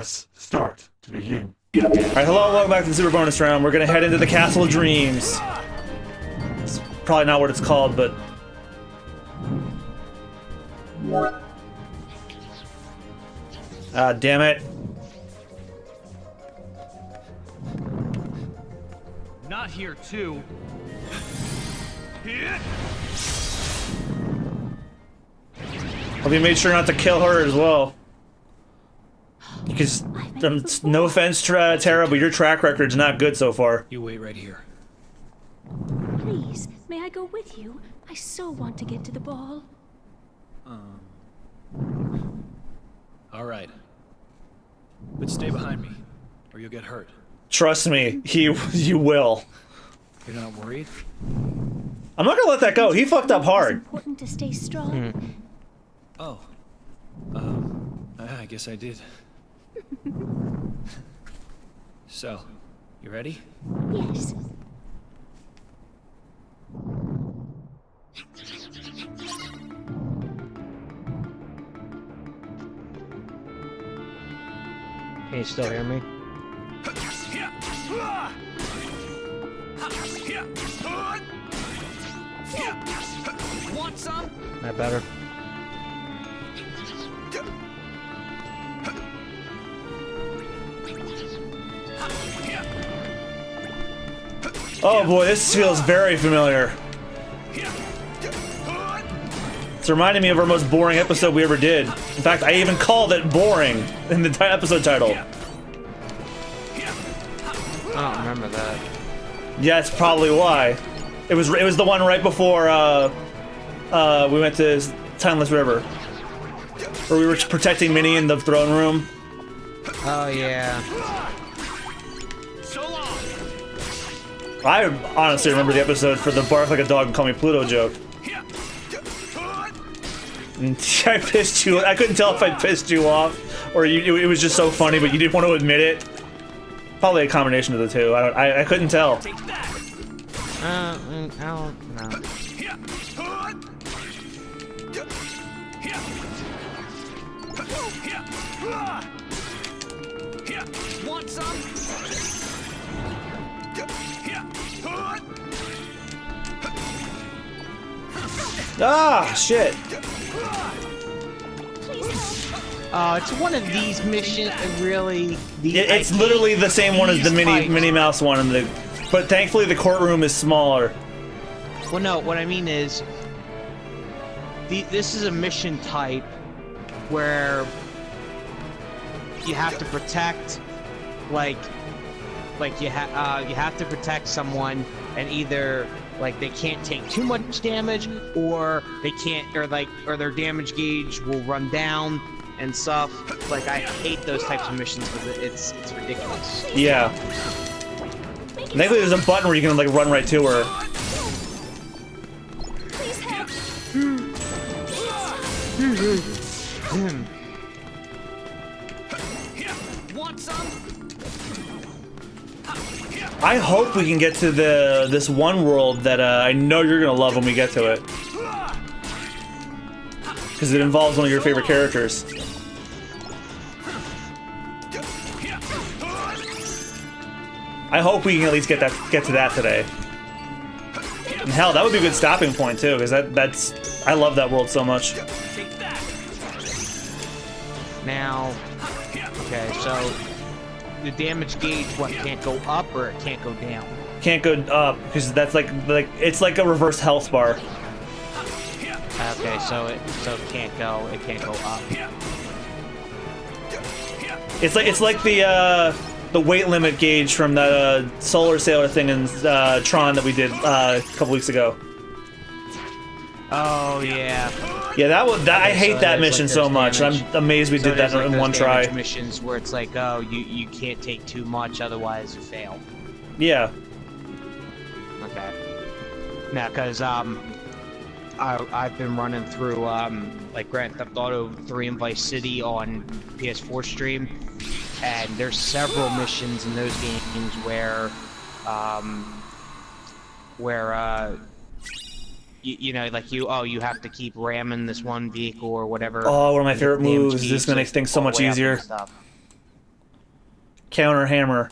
Press start to begin. Alright, hello, welcome back to the Super Bonus Round. We're gonna head into the Castle of Dreams. It's probably not what it's called, but... Ah, damn it. Not here, too. Hope you made sure not to kill her as well. Because, no offense, Tara, but your track record's not good so far. You wait right here. Please, may I go with you? I so want to get to the ball. All right. But stay behind me, or you'll get hurt. Trust me, you will. You're not worried? I'm not gonna let that go. He fucked up hard. It's important to stay strong. Oh. I guess I did. So, you ready? Yes. Can you still hear me? Want some? That better? Oh boy, this feels very familiar. It's reminding me of our most boring episode we ever did. In fact, I even called it boring in the episode title. I don't remember that. Yeah, that's probably why. It was the one right before we went to Timeless River, where we were protecting Minnie in the throne room. Oh yeah. I honestly remember the episode for the bark like a dog and call me Pluto joke. And I pissed you. I couldn't tell if I pissed you off or it was just so funny, but you didn't want to admit it. Probably a combination of the two. I couldn't tell. I don't know. Want some? Ah, shit. It's one of these missions. Really, It's literally the same one as the Minnie Mouse one, but thankfully the courtroom is smaller. Well, no. What I mean is, this is a mission type where you have to protect, like you have to protect someone, and either like they can't take too much damage, or they can't, or their damage gauge will run down and stuff. Like, I hate those types of missions because it's ridiculous. Yeah. Thankfully there's a button where you can like run right to her. Please help. Want some? I hope we can get to this one world that I know you're gonna love when we get to it, because it involves one of your favorite characters. I hope we can at least get to that today. And hell, that would be a good stopping point too, because I love that world so much. Now, okay, so the damage gauge, can't go up or it can't go down? Can't go up because that's like it's like a reverse health bar. Okay, so it can't go up. It's like the weight limit gauge from the Solar Sailor thing in Tron that we did a couple weeks ago. Oh yeah. Yeah, I hate so that mission so much. I'm amazed we did that in one try. Missions where it's like, oh, you can't take too much, otherwise you fail. Yeah. Okay. Now, because I've been running through like Grand Theft Auto 3 and Vice City on PS4 stream, and there's several missions in those games where you know, like you have to keep ramming this one vehicle or whatever. Oh, one of my favorite moves. Damage This is gonna make things so much easier. counter hammer.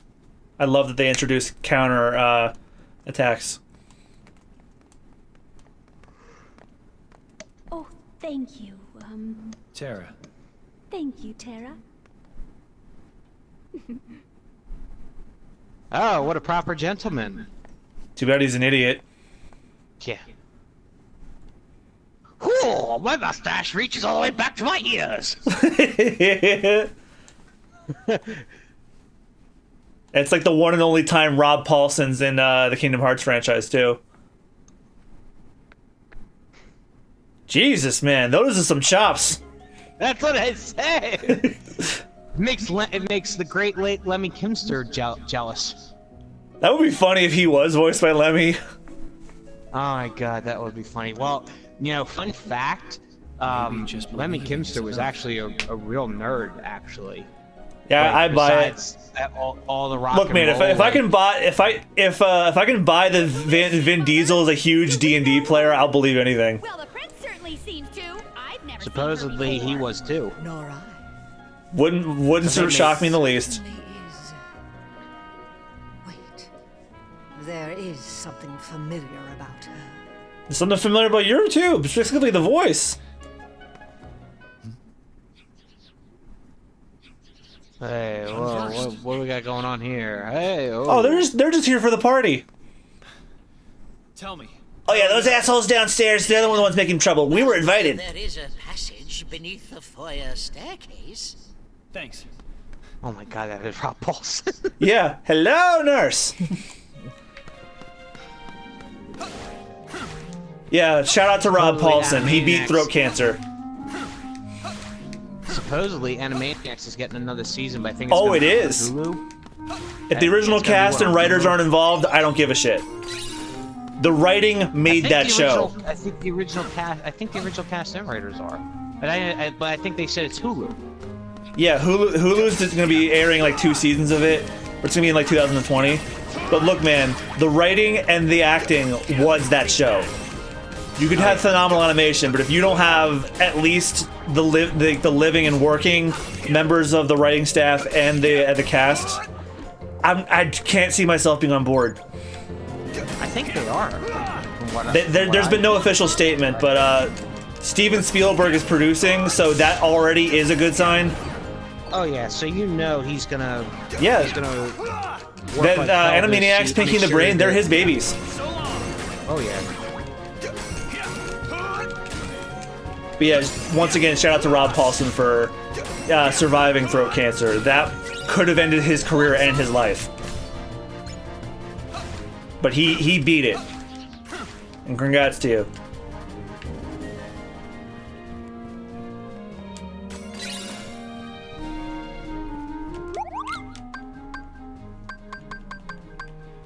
I love that they introduced counter attacks. Oh, thank you. Tara. Thank you, Tara. Oh, what a proper gentleman. Too bad he's an idiot. Yeah. Whoa, my mustache reaches all the way back to my ears. It's like the one and only time Rob Paulson's in the Kingdom Hearts franchise too. Jesus, man, those are some chops. That's what I say. It makes the great late Lemmy Kimster jealous. That would be funny if he was voiced by Lemmy. Oh my god, that would be funny. Well, you know, fun fact, Lemmy Kimster was actually a real nerd, actually. Yeah, Like, I buy it. besides all the rock Look, and man, if roll, I can buy if I can buy the Vin Diesel as a huge D&D player, I'll believe anything. Well, the prince certainly seems to. I've never supposedly seen her he before. was too. Nor I. Wouldn't So they shock me make- in the least. Certainly is. Wait. There is something familiar about her. There's something familiar about your too, specifically the voice. Hey, whoa, what do we got going on here? Hey, Oh, they're just here for the party. Tell me. Oh yeah, those assholes downstairs, they're the ones making trouble. We were invited. There is a passage beneath the foyer staircase. Thanks. Oh my god, that is Rob Paulson. Yeah. Hello, nurse. Yeah, shout out to Rob Totally Paulson. He beat Animaniacs. throat cancer. Supposedly, Animaniacs is getting another season, but I think it's Oh, gonna it be on is. Hulu. If the original It's gonna be cast what, and writers Hulu? aren't involved, I don't give a shit. The writing made that show. I think the original cast and writers are. But I think they said it's Hulu. Yeah, Hulu's just gonna be airing like 2 seasons of it. It's gonna be in like 2020. But look, man, the writing and the acting was that show. You could have phenomenal animation, but if you don't have at least the living and working members of the writing staff and the cast, I can't see myself being on board. I think they are. There's been no official statement, but Steven Spielberg is producing, so that already is a good sign. Oh yeah, so you know he's gonna. Yeah. He's gonna. That Animaniacs, Pinky and the Brain, they're his babies. Oh yeah. But yeah, once again, shout out to Rob Paulson for surviving throat cancer. That could have ended his career and his life. But he beat it. And congrats to you.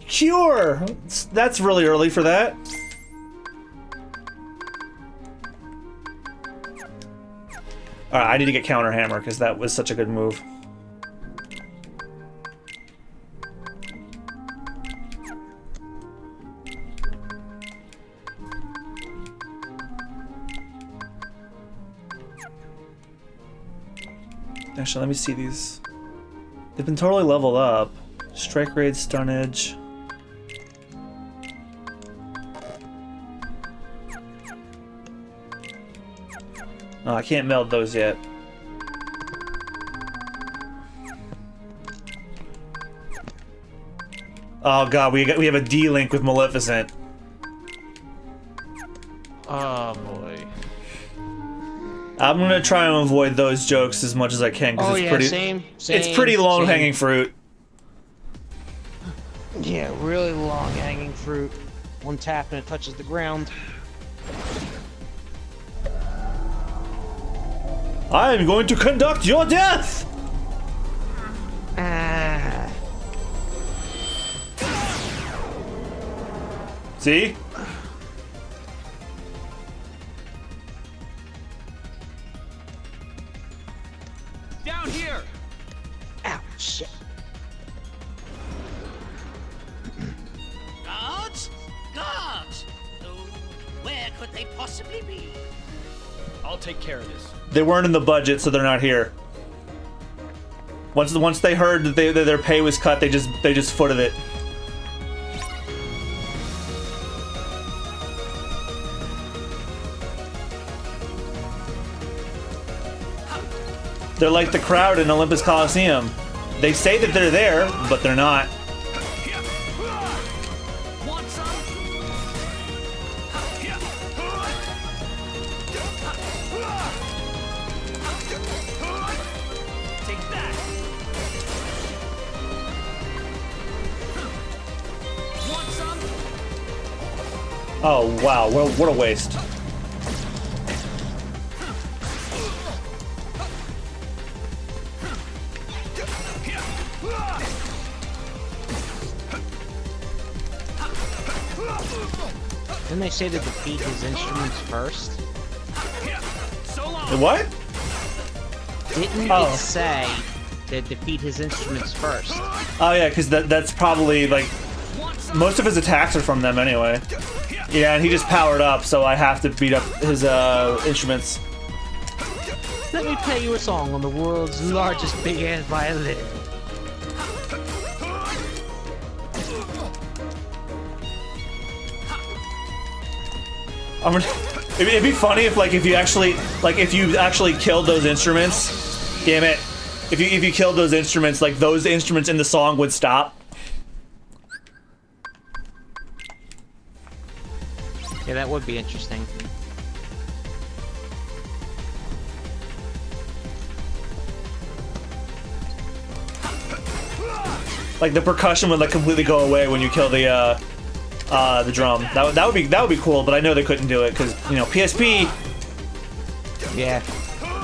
Sure! That's really early for that. Alright, I need to get counter hammer because that was such a good move. Actually, let me see these. They've been totally leveled up. Strike rate, stun edge. Oh, I can't meld those yet. Oh god, we have a D-Link with Maleficent. Oh boy. I'm gonna try and avoid those jokes as much as I can because Oh it's yeah, pretty. same. It's pretty long-hanging fruit. Yeah, really long hanging fruit. One tap and it touches the ground. I am going to conduct your death. Ah. See? Down here! Ow, shit. Guards? Guards! Oh, where could they possibly be? I'll take care of this. They weren't in the budget, so they're not here. Once they heard that their pay was cut, they just footed it. They're like the crowd in Olympus Coliseum. They say that they're there, but they're not. Want some? Take that. Want some? Oh wow, what a waste. Didn't they say to defeat his instruments first? What? Didn't it say to defeat his instruments first? Oh yeah, because that's probably like most of his attacks are from them anyway. Yeah, and he just powered up, so I have to beat up his instruments. Let me play you a song on the world's largest big-ass violin. It'd be funny if you actually killed those instruments. Damn it! If you killed those instruments, like those instruments in the song would stop. Yeah, that would be interesting. Like the percussion would like completely go away when you kill the drum. That would be cool, but I know they couldn't do it because you know PSP. Yeah.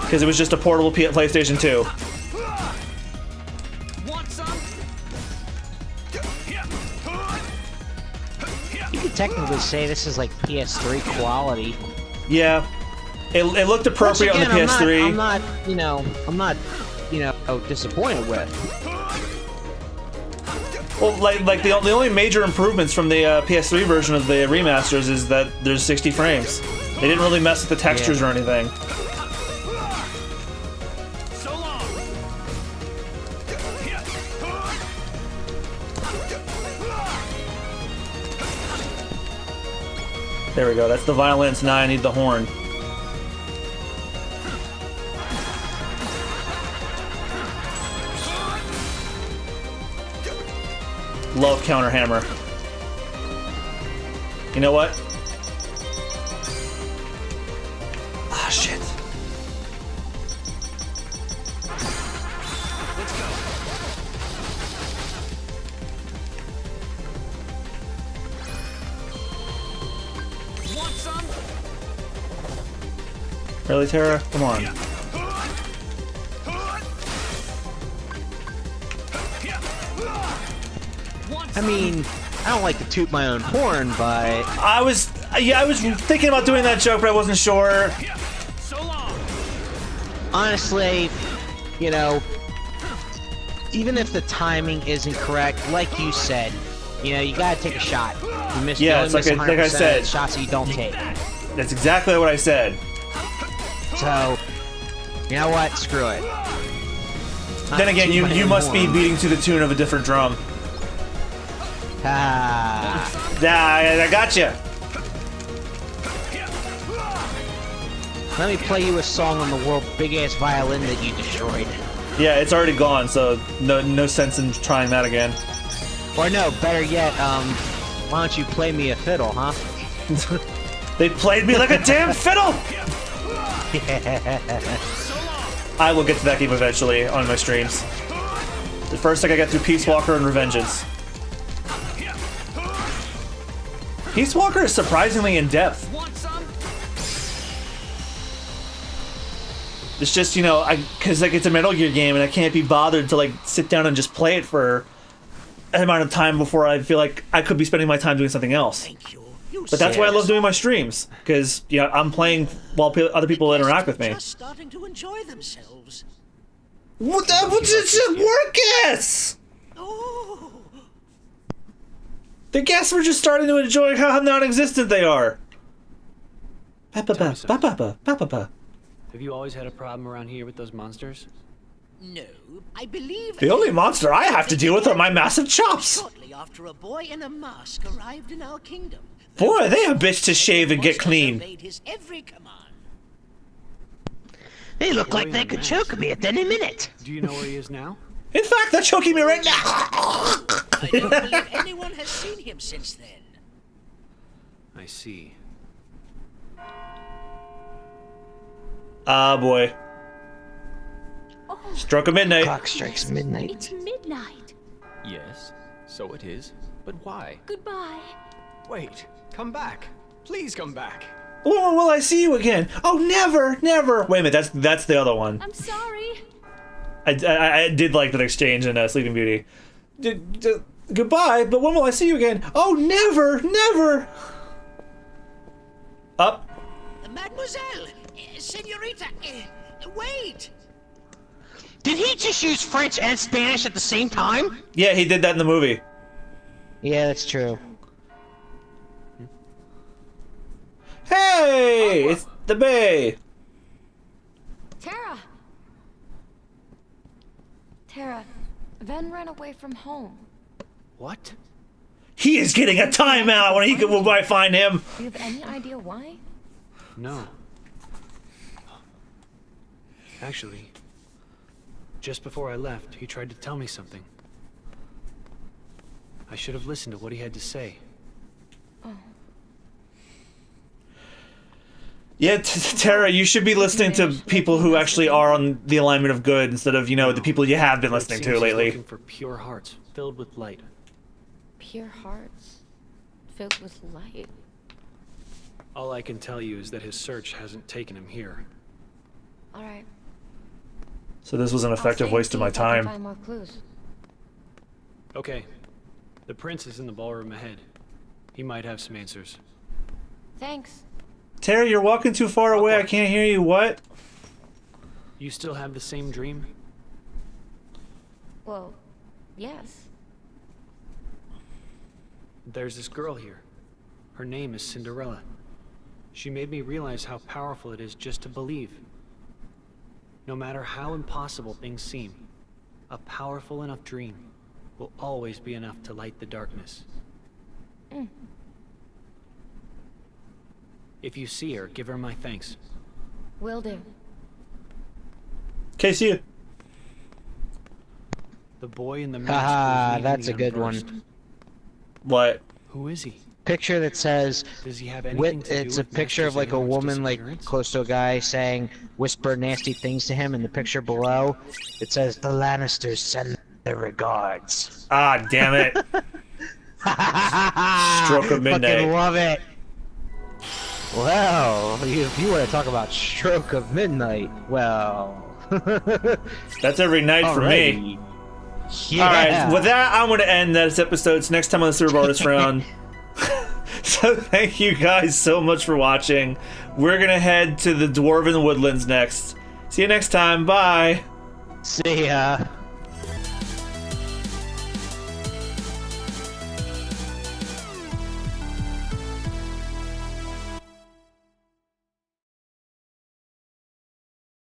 Because it was just a portable PlayStation 2. Want some? You could technically say this is like PS3 quality. Yeah, it looked appropriate Once again, on the PS3. I'm not disappointed with. Well, like the only major improvements from the PS3 version of the remasters is that there's 60 frames. They didn't really mess with the textures or anything. So long. There we go. That's the violins. Now I need the horn. Love counter hammer. You know what? Ah, shit. Let's go. Want some? Really, Tara? Come on. I mean, I don't like to toot my own horn, but I was thinking about doing that joke, but I wasn't sure. So long. honestly, you know, even if the timing isn't correct, like you said, you know, you gotta take a shot. You miss, Yeah, you it's only like miss I 100% said. of the shots that you don't take. That's exactly what I said. So, you know what? Screw it. Then again, you must be beating to the tune of a different drum. Ah. Yeah, I got you. Let me play you a song on the world's big-ass violin that you destroyed. Yeah, it's already gone, so no sense in trying that again. Or no, better yet, why don't you play me a fiddle, huh? They played me like a damn fiddle! I will get to that game eventually on my streams. The first thing I get through Peace Walker and Revengeance. Peace Walker is surprisingly in depth. It's just, you know, because like it's a Metal Gear game and I can't be bothered to like sit down and just play it for an amount of time before I feel like I could be spending my time doing something else. Thank you. But that's why I love doing my streams, because you know I'm playing while other people interact with me. Just starting to enjoy themselves. What the work guess? Oh, The guests were just starting to enjoy how non-existent they are. Tell me something. Have you always had a problem around here with those monsters? No, I believe... The only monster I have to deal with are my massive chops. Shortly after a boy in a mask arrived in our kingdom. Boy, are they a bitch to shave and get clean. Obeyed his every command. They look like they could choke me at any minute. Do you know where he is now? In fact, they're choking me right now. I don't believe anyone has seen him since then. I see. Ah, boy. Oh, Struck a midnight. Clock strikes midnight. it's midnight. Yes, so it is. But why? Goodbye. Wait, come back. Please come back. When will I see you again? Oh, never, never. Wait a minute, that's the other one. I'm sorry. I did like that exchange in Sleeping Beauty. Goodbye, but when will I see you again? Oh, never, never. Up. Mademoiselle, senorita, wait. Did he just use French and Spanish at the same time? Yeah, he did that in the movie. Yeah, that's true. Hey, it's the Bay. Tara! Tara, Ven ran away from home. What? He is getting a timeout when I find him. Do you have any idea why? No. Actually, just before I left, he tried to tell me something. I should have listened to what he had to say. Oh. Yeah, Tara, you should be listening to people who actually are on the alignment of good instead of, the people you have been listening It to seems he's lately. looking for pure hearts filled with light. Pure hearts filled with light. All I can tell you is that his search hasn't taken him here. All right. So this was an I'll effective stay waste of and my see if I can time. find more clues. Okay. The prince is in the ballroom ahead. He might have some answers. Thanks. Tara, you're walking too far away. I can't hear you. What? You still have the same dream? Well, yes. There's this girl here. Her name is Cinderella. She made me realize how powerful it is just to believe. No matter how impossible things seem, a powerful enough dream will always be enough to light the darkness. Mm. If you see her, give her my thanks. Will do. Okay, see you. The boy in the mask. Haha, was leading that's me a good on one. first. What? Who is he? Picture that says, Does he have anything to do it's a with picture of Master like a Xehanor's woman like disappearance? close to a guy saying, whisper nasty things to him, and the picture below, it says, the Lannisters send their regards. Ah, damn it. Stroke of midnight. Fucking love it. Well, if you want to talk about stroke of midnight, well. That's every night for me. Yeah. Alright, with that, I'm going to end this episode. So next time on the Super Artist Round. So thank you guys so much for watching. We're going to head to the Dwarven Woodlands next. See you next time. Bye. See ya.